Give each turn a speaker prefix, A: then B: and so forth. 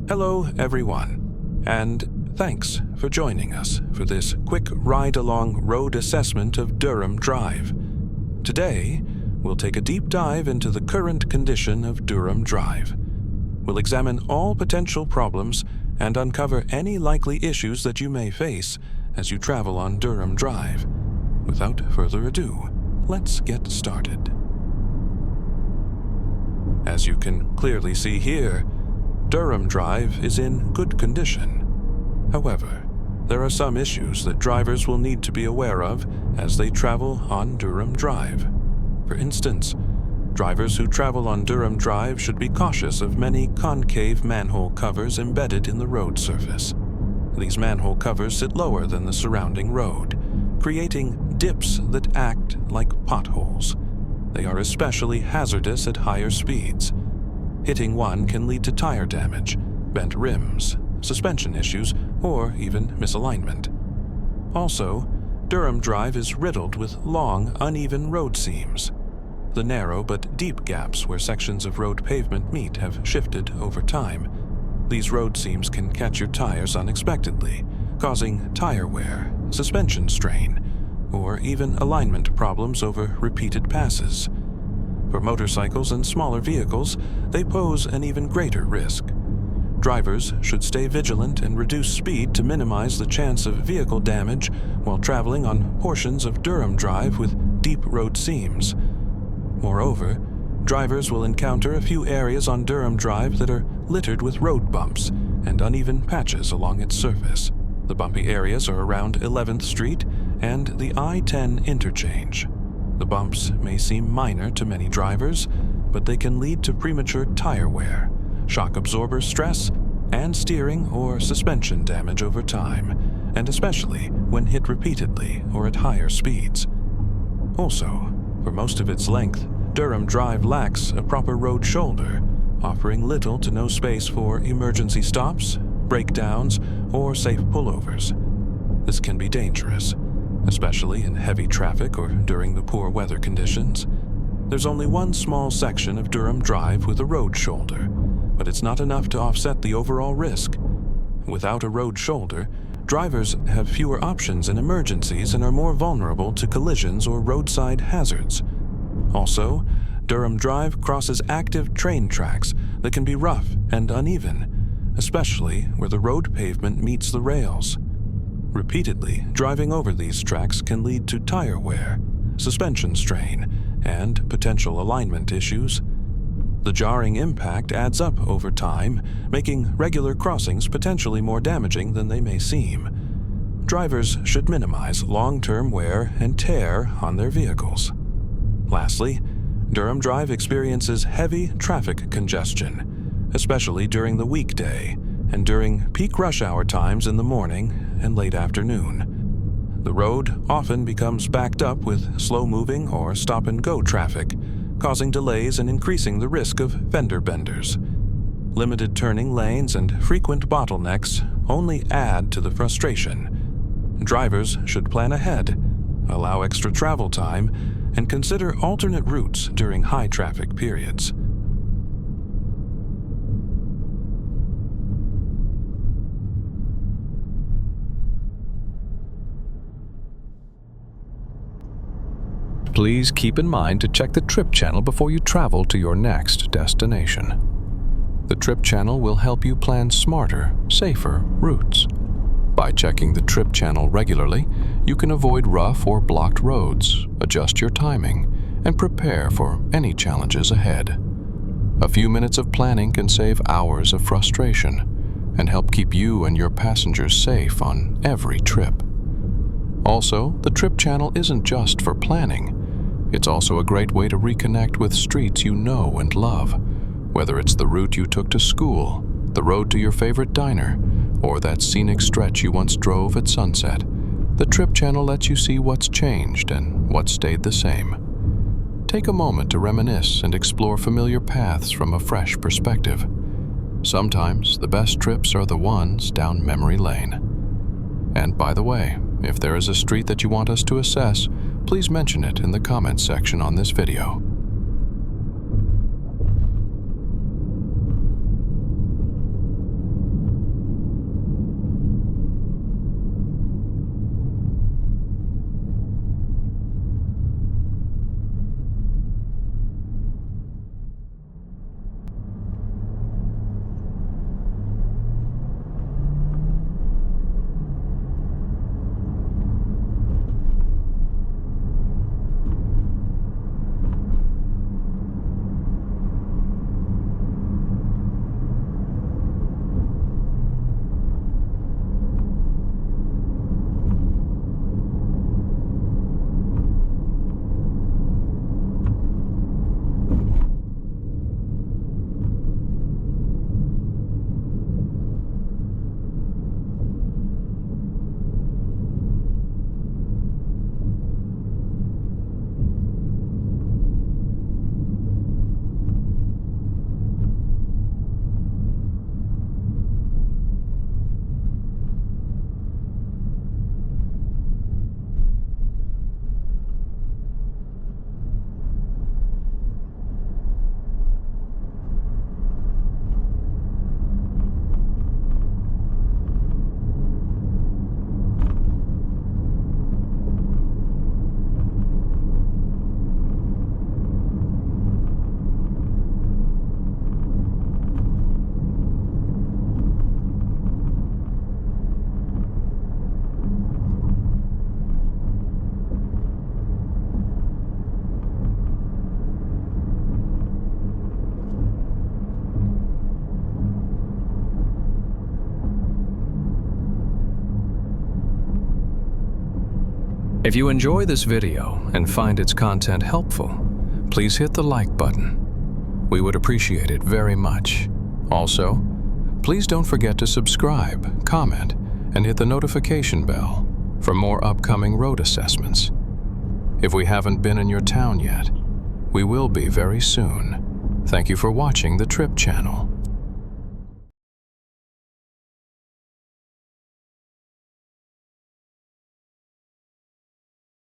A: Hello, everyone, and thanks for joining us for this quick ride-along road assessment of Durham Drive. Today, we'll take a deep dive into the current condition of Durham Drive. We'll examine all potential problems and uncover any likely issues that you may face as you travel on Durham Drive. Without further ado, let's get started. As you can clearly see here, Durham Drive is in good condition. However, there are some issues that drivers will need to be aware of as they travel on Durham Drive. For instance, drivers who travel on Durham Drive should be cautious of many concave manhole covers embedded in the road surface. These manhole covers sit lower than the surrounding road, creating dips that act like potholes. They are especially hazardous at higher speeds. Hitting one can lead to tire damage, bent rims, suspension issues, or even misalignment. Also, Durham Drive is riddled with long, uneven road seams. The narrow but deep gaps where sections of road pavement meet have shifted over time. These road seams can catch your tires unexpectedly, causing tire wear, suspension strain, or even alignment problems over repeated passes. For motorcycles and smaller vehicles, they pose an even greater risk. Drivers should stay vigilant and reduce speed to minimize the chance of vehicle damage while traveling on portions of Durham Drive with deep road seams. Moreover, drivers will encounter a few areas on Durham Drive that are littered with road bumps and uneven patches along its surface. The bumpy areas are around 11th Street and the I-10 interchange. The bumps may seem minor to many drivers, but they can lead to premature tire wear, shock absorber stress, and steering or suspension damage over time, and especially when hit repeatedly or at higher speeds. Also, for most of its length, Durham Drive lacks a proper road shoulder, offering little to no space for emergency stops, breakdowns, or safe pullovers. This can be dangerous, especially in heavy traffic or during the poor weather conditions. There's only one small section of Durham Drive with a road shoulder, but it's not enough to offset the overall risk. Without a road shoulder, drivers have fewer options in emergencies and are more vulnerable to collisions or roadside hazards. Also, Durham Drive crosses active train tracks that can be rough and uneven, especially where the road pavement meets the rails. Repeatedly driving over these tracks can lead to tire wear, suspension strain, and potential alignment issues. The jarring impact adds up over time, making regular crossings potentially more damaging than they may seem. Drivers should minimize long-term wear and tear on their vehicles. Lastly, Durham Drive experiences heavy traffic congestion, especially during the weekday and during peak rush hour times in the morning and late afternoon. The road often becomes backed up with slow-moving or stop-and-go traffic, causing delays and increasing the risk of fender benders. Limited turning lanes and frequent bottlenecks only add to the frustration. Drivers should plan ahead, allow extra travel time, and consider alternate routes during high traffic periods.
B: Please keep in mind to check the trip channel before you travel to your next destination. The trip channel will help you plan smarter, safer routes. By checking the trip channel regularly, you can avoid rough or blocked roads, adjust your timing, and prepare for any challenges ahead. A few minutes of planning can save hours of frustration and help keep you and your passengers safe on every trip. Also, the trip channel isn't just for planning. It's also a great way to reconnect with streets you know and love, whether it's the route you took to school, the road to your favorite diner, or that scenic stretch you once drove at sunset. The trip channel lets you see what's changed and what stayed the same. Take a moment to reminisce and explore familiar paths from a fresh perspective. Sometimes the best trips are the ones down memory lane. And by the way, if there is a street that you want us to assess, please mention it in the comments section on this video. If you enjoy this video and find its content helpful, please hit the like button. We would appreciate it very much. Also, please don't forget to subscribe, comment, and hit the notification bell for more upcoming road assessments. If we haven't been in your town yet, we will be very soon. Thank you for watching the Trip Channel.